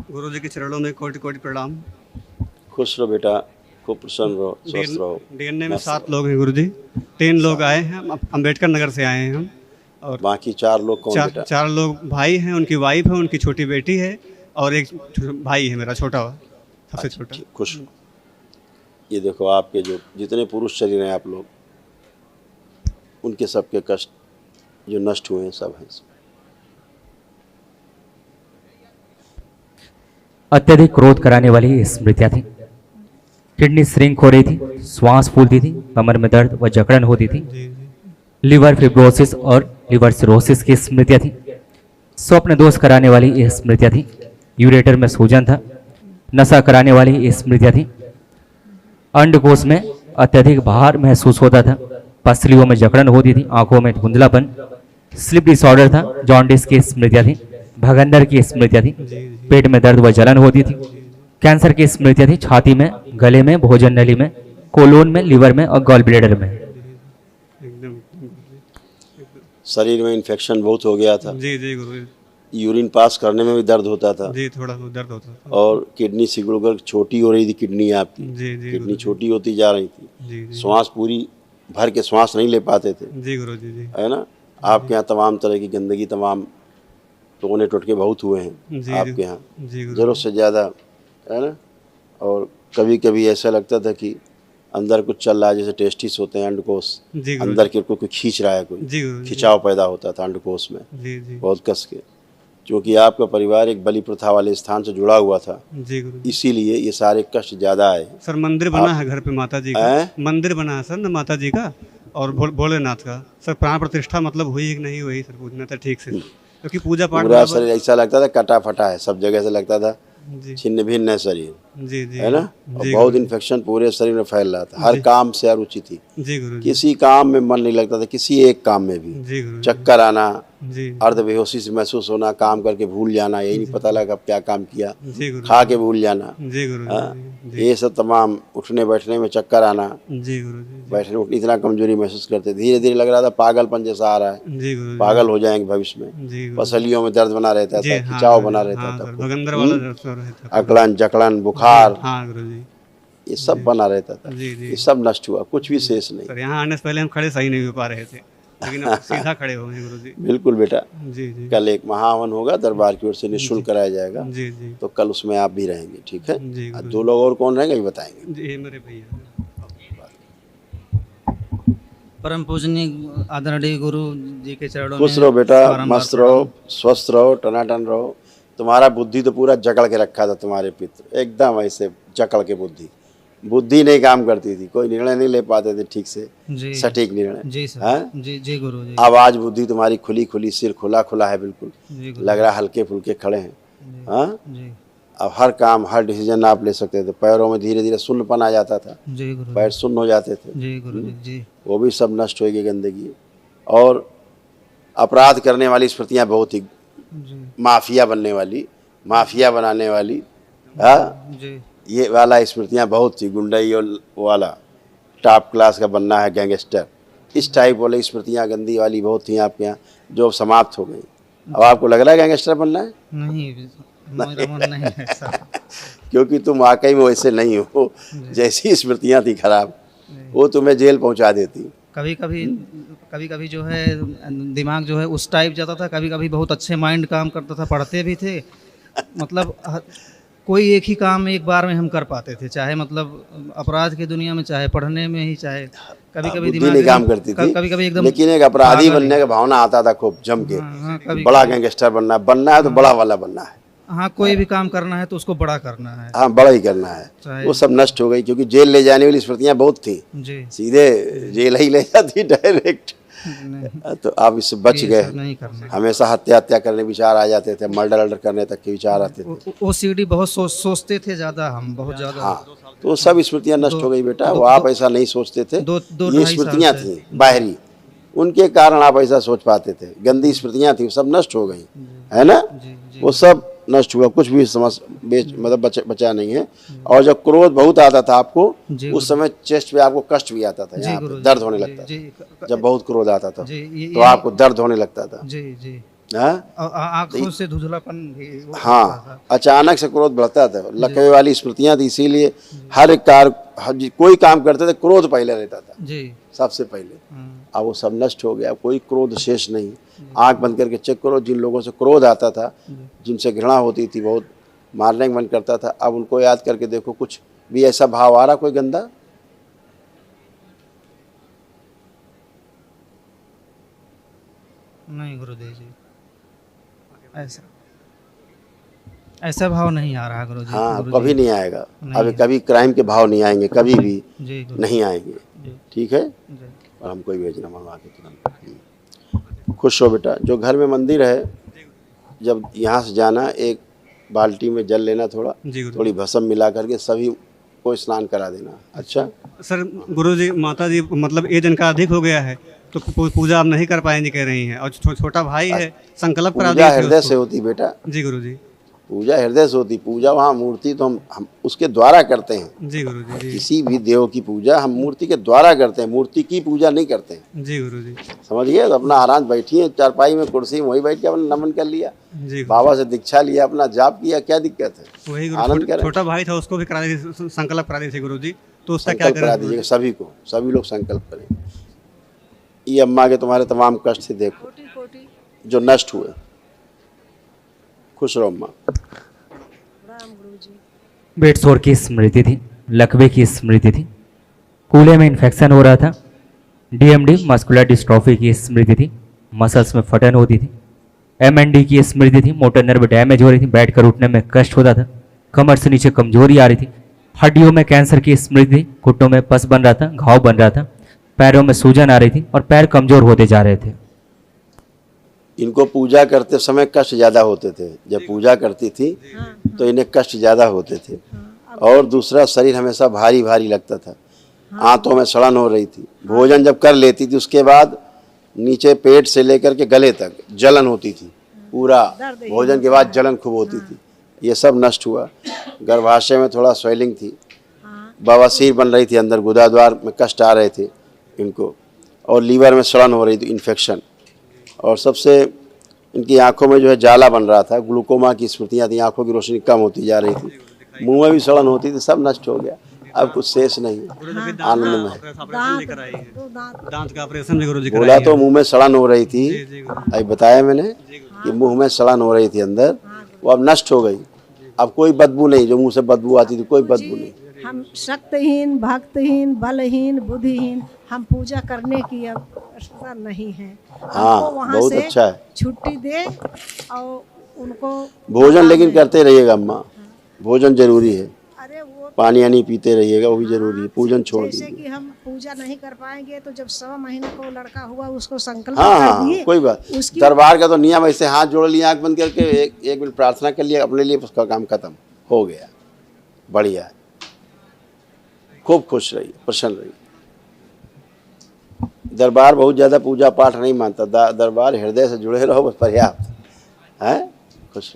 गुरु जी के चरणों में कोटि कोटि प्रणाम। खुश रहो बेटा, खूब प्रसन्न रहो, स्वस्थ रहो। डीएनए में मस्त 7 लोग हैं गुरु जी। 3 लोग आए हैं, अम्बेडकर नगर से आए हैं हम। और बाकी 4 लोग कौन बेटा? 4 लोग भाई हैं, उनकी वाइफ है, उनकी छोटी बेटी है और एक भाई है मेरा छोटा, सबसे अच्छा, छोटा। ठीक, खुश रहो। ये देखो आपके जो जितने पुरुष शरीर हैं आप लोग, उनके सबके कष्ट जो नष्ट हुए हैं सब हैं। अत्यधिक क्रोध कराने वाली स्मृतियाँ थी। किडनी श्रिंक हो रही थी, श्वास फूलती थी, कमर में दर्द व जकड़न होती थी, जी जी लिवर फिब्रोसिस और लिवर सिरोसिस की स्मृतियाँ थी। स्वप्न दोष कराने वाली ये स्मृतियाँ थी। यूरेटर में सूजन था, नशा कराने वाली ये स्मृतियाँ थी। अंडकोश में अत्यधिक भार महसूस होता था, पसलियों में जकड़न होती थी, आंखों में धुंधलापन, स्लिप डिसऑर्डर था, जॉन्डिस की स्मृतियाँ थी, भगंदर की स्मृतियाँ थी, पेट में दर्द व जलन होती थी, कैंसर की स्मृतियाँ थी, छाती में, गले में, भोजन नली में, कोलोन में, लिवर में और गॉल ब्लैडर में। एकदम। शरीर में इन्फेक्शन बहुत हो गया था, जी जी गुरु जी। यूरिन पास करने में भी दर्द होता था, जी थोड़ा दर्द होता था। और किडनी सिकुड़ छोटी हो रही थी, किडनी आपकी जी जी किडनी छोटी होती जा रही थी, जी जी श्वास पूरी भर के श्वास नहीं ले पाते थे, जी गुरु जी। जी है ना। आपके यहाँ तमाम तरह की गंदगी, तमाम टोने टोटके बहुत हुए हैं जी आपके यहाँ, जी गुरु ज़रूरत से ज़्यादा, है ना। और कभी कभी ऐसा लगता था कि अंदर कुछ चल रहा है, जैसे टेस्टिस होते हैं अंडकोश, जी गुरु अंदर के कोई खींच रहा है, जी कोई गुरु जी। खिंचाव पैदा होता था अंडकोश में जी जी बहुत कस के, क्योंकि आपका परिवार एक बलि प्रथा वाले स्थान से जुड़ा हुआ था, जी गुरु जी। इसीलिए ये सारे कष्ट ज़्यादा आए। सर मंदिर बना है घर पे माता जी का, हैं? मंदिर बना है सर ना माता जी का और भोलेनाथ का। सर प्राण प्रतिष्ठा मतलब हुई कि नहीं हुई सर, पूछना था ठीक से, क्योंकि पूजा पाठ पूरा बराबर। शरीर ऐसा लगता था कटा फटा है, सब जगह से लगता था जी छिन्न भिन्न है शरीर, जी जी है ना। और जी बहुत गुरु इन्फेक्शन पूरे शरीर में फैल रहा था, हर काम से अरुचि थी, जी गुरु जी। किसी काम में मन नहीं लगता था, किसी एक काम में भी। जी गुरु जी। चक्कर आना, जी अर्ध बेहोशी से महसूस होना, काम करके भूल जाना, यही नहीं पता लगा क्या काम किया, जी गुरु खा के भूल जाना, जी गुरु हाँ, जी ये सब तमाम, उठने बैठने में चक्कर आना, जी गुरु जी। बैठने उठने इतना कमजोरी महसूस करते, धीरे धीरे लग रहा था पागलपन जैसा आ रहा है, जी गुरु जी। पागल हो जाएंगे भविष्य में। जी गुरु पसलियों में दर्द बना रहता जी। था, हाँ खिंचाव गुरु बना जी, रहता हाँ था सर, खूब। भगंदर वाला दर्द सर रहता था। अकड़न जकड़न बुखार, हाँ गुरु जी। ये सब बना रहता था, जी जी ये सब नष्ट हुआ, कुछ भी शेष नहीं। सर यहाँ आने से पहले हम खड़े सही नहीं हो पा रहे थे, लेकिन अब सीधा खड़े हो गए गुरु जी। बिल्कुल बेटा, जी जी कल एक महाहवन होगा, दरबार की ओर से निःशुल्क कराया जाएगा, जी जी तो कल उसमें आप भी रहेंगे, ठीक है। जी और गुरु 2 लोग और कौन रहेंगे ये बताएंगे। जी। ये मेरे भैया। परम पूजनीय आदरणीय गुरु जी के चरणों खुश में रहो बेटा, बारंबार मस्त रहो, स्वस्थ रहो, टनाटन रहो। तुम्हारा बुद्धि तो पूरा जकड़ के रखा था, तुम्हारे पित्र एकदम ऐसे जकड़ के बुद्धि नहीं काम करती थी, कोई निर्णय नहीं ले पाते थे ठीक से, जी सटीक निर्णय। जी सर। हैं? जी जी गुरु जी। अब आज बुद्धि तुम्हारी खुली खुली, सिर खुला खुला है बिल्कुल, जी गुरु लग रहा है हल्के फुल्के खड़े हैं। हाँ, जी अब हर काम, हर डिसीजन आप ले सकते थे। पैरों में धीरे धीरे शून्यपन आ जाता था, जी गुरु पैर शून्य हो जाते थे, जी गुरु जी। जी वो भी सब नष्ट होगी गंदगी। और अपराध करने वाली स्मृतियाँ बहुत ही, जी माफिया बनने वाली, माफिया बनाने वाली, हाँ, जी ये वाला स्मृतियाँ बहुत थी, गुंडई और वाला टॉप क्लास का बनना है, गैंगस्टर, इस टाइप वाली स्मृतियाँ गंदी वाली बहुत थी आपके यहाँ, जो समाप्त हो गई। अब आपको लग रहा है गैंगस्टर बनना है? नहीं, मेरा मन नहीं है सर। क्योंकि तुम वाकई में वैसे नहीं हो, जैसी स्मृतियाँ थी खराब, वो तुम्हें जेल पहुँचा देती। कभी कभी जो है दिमाग जो है उस टाइप जाता था, कभी कभी बहुत अच्छे माइंड काम करता था, पढ़ते भी थे, मतलब कोई एक ही काम एक बार में हम कर पाते थे, चाहे मतलब अपराध की दुनिया में, चाहे पढ़ने में ही, चाहे कभी कभी बुद्धि नहीं काम करती थी, कभी एकदम, लेकिन एक अपराधी बनने का भावना आता था खूब जम के। हाँ, बड़ा गैंगस्टर बनना है तो बड़ा वाला बनना है, हाँ, कोई भी काम करना है तो उसको बड़ा करना है। हाँ, बड़ा ही करना है। वो सब नष्ट हो गई, क्योंकि जेल ले जाने वाली स्मृतियाँ बहुत थी, जी सीधे जेल ही ले जाती डायरेक्ट। नहीं, तो आप इससे बच ये गए। सब नहीं करना। हमेशा हत्या करने विचार आ जाते थे, मर्डर करने तक के विचार आते थे। OCD बहुत सोचते थे ज़्यादा, हम बहुत ज़्यादा। हाँ, तो वो सब स्मृतियाँ नष्ट हो गई बेटा, वो आप ऐसा नहीं सोचते थे, ये स्मृतियाँ थी बाहरी, उनके कारण आप ऐसा सोच पाते थे। गंदी स्मृतियाँ थी, सब नष्ट हो गई, है ना। वो सब नष्ट हुआ, कुछ भी मतलब बचा नहीं है। और जब क्रोध बहुत आता था आपको, उस समय चेस्ट पे आपको कष्ट भी आता था, यहाँ पे दर्द होने लगता था। जब बहुत क्रोध आता था तो आपको दर्द होने लगता था। जी जी हाँ और आंखों से धुंधलापन भी वो होता हाँ, था। अचानक से क्रोध बढ़ता था, लकवे वाली स्मृतियां थी, इसीलिए हर एक कोई काम करते थे क्रोध पहले रहता था जी। सबसे पहले। अब वो सब नष्ट हो गया, कोई क्रोध शेष नहीं। आंख बंद करके चेक करो, जिन लोगों से क्रोध आता था, जिनसे घृणा होती थी, बहुत मारने का मन करता था, अब उनको याद करके देखो, कुछ भी ऐसा भाव आ रहा कोई गंदा? नहीं गुरुदेव जी, ऐसा ऐसा भाव नहीं आ रहा गुरुजी। हाँ, गुरुजी। कभी नहीं आएगा। नहीं अभी है। कभी क्राइम के भाव नहीं आएंगे, कभी भी जी गुरुजी। नहीं आएंगे। जी ठीक है, जी और हमको ही भेजना मंगवा के तुरंत। खुश हो बेटा। जो घर में मंदिर है, जब यहाँ से जाना, एक बाल्टी में जल लेना, जी गुरुजी। थोड़ी भस्म मिला करके सभी को स्नान करा देना। अच्छा, सर गुरुजी माता जी मतलब एज इनका अधिक हो गया है तो पूजा आप नहीं कर पाएंगे कह रही हैं, और छोटा भाई है, संकल्प करा पूजा दिए थे हृदय उसको। से होती बेटा, जी गुरुजी। पूजा हृदय से होती। पूजा वहाँ मूर्ति तो हम उसके द्वारा करते हैं। जी गुरुजी। जी किसी भी देव की पूजा हम मूर्ति के द्वारा करते हैं, मूर्ति की पूजा नहीं करते हैं। जी गुरुजी। समझ गए? तो अपना आराम बैठिए चारपाई में, कुर्सी में, वही बैठ के अपना नमन कर लिया, जी बाबा से दीक्षा लिया, अपना जाप किया, क्या दिक्कत है? वही आनंद गुरु करें। छोटा भाई था उसको भी करा दी, संकल्प करा दी थी गुरुजी, तो उसका क्या संकल्प करा करें? दीजिएगा सभी को, सभी लोग संकल्प करें। ये अम्मा के तुम्हारे तमाम कष्ट थे, देखो जो नष्ट हुए। खुश रहो अम्मा। बेटसोर की स्मृति थी, लकवे की स्मृति थी, कूल्हे में इन्फेक्शन हो रहा था, डीएमडी मस्कुलर डिस्ट्रॉफी की स्मृति थी, मसल्स में फटन होती थी, एमएनडी की स्मृति थी, मोटर नर्व डैमेज हो रही थी, बैठकर उठने में कष्ट होता था, कमर से नीचे कमजोरी आ रही थी, हड्डियों में कैंसर की स्मृति थी, घुटनों में पस बन रहा था, घाव बन रहा था, पैरों में सूजन आ रही थी और पैर कमजोर होते जा रहे थे। इनको पूजा करते समय कष्ट ज़्यादा होते थे। जब पूजा करती थी तो इन्हें कष्ट ज़्यादा होते थे, और दूसरा शरीर हमेशा भारी भारी लगता था, आंतों में सड़न हो रही थी। भोजन जब कर लेती थी उसके बाद नीचे पेट से लेकर के गले तक जलन होती थी, पूरा भोजन के बाद जलन खूब होती थी। ये सब नष्ट हुआ। गर्भाशय में थोड़ा स्वेलिंग थी, बवासीर बन रही थी, अंदर गुदाद्वार में कष्ट आ रहे थे इनको, और लीवर में सड़न हो रही थी, इन्फेक्शन, और सबसे इनकी आंखों में जो है जाला बन रहा था, ग्लूकोमा की स्मृतियाँ थी, आंखों की रोशनी कम होती जा रही थी, मुंह में भी सड़न होती थी, सब नष्ट हो गया। अब कुछ शेष नहीं, आनंद में। ऑपरेशन भी कराई है, दांत का ऑपरेशन भी गुरुजी बोला तो मुंह में सड़न हो रही थी, जी अभी बताया मैंने कि मुंह में सड़न हो रही थी अंदर, वो अब नष्ट हो गई। अब कोई बदबू नहीं, जो मुंह से बदबू आती थी कोई बदबू नहीं। हम शक्तिहीन, भक्तहीन, बलहीन, बुद्धिहीन, हम पूजा करने की अब आवश्यकता नहीं है। हाँ, हमको वहाँ बहुत से अच्छा है। छुट्टी दे और उनको भोजन लेकिन करते रहिएगा अम्मा, भोजन जरूरी है, अरे वो पानी यानी पीते रहिएगा, वो भी जरूरी है। पूजन छोड़ जैसे दीजिए। कि हम पूजा नहीं कर पाएंगे तो जब 1.25 महीने को लड़का हुआ उसको संकल्प हाँ कर हाँ, दिए, कोई बात। उसकी दरबार का तो नियम ऐसे, हाथ जोड़ लिया, आंख बंद करके एक मिनट प्रार्थना कर लिया अपने लिए, उसका काम खत्म हो गया। बढ़िया है, खूब खुश रहिए, प्रसन्न रहिए। दरबार बहुत ज़्यादा पूजा पाठ नहीं मानता, दरबार हृदय से जुड़े रहो बस पर्याप्त है। खुश।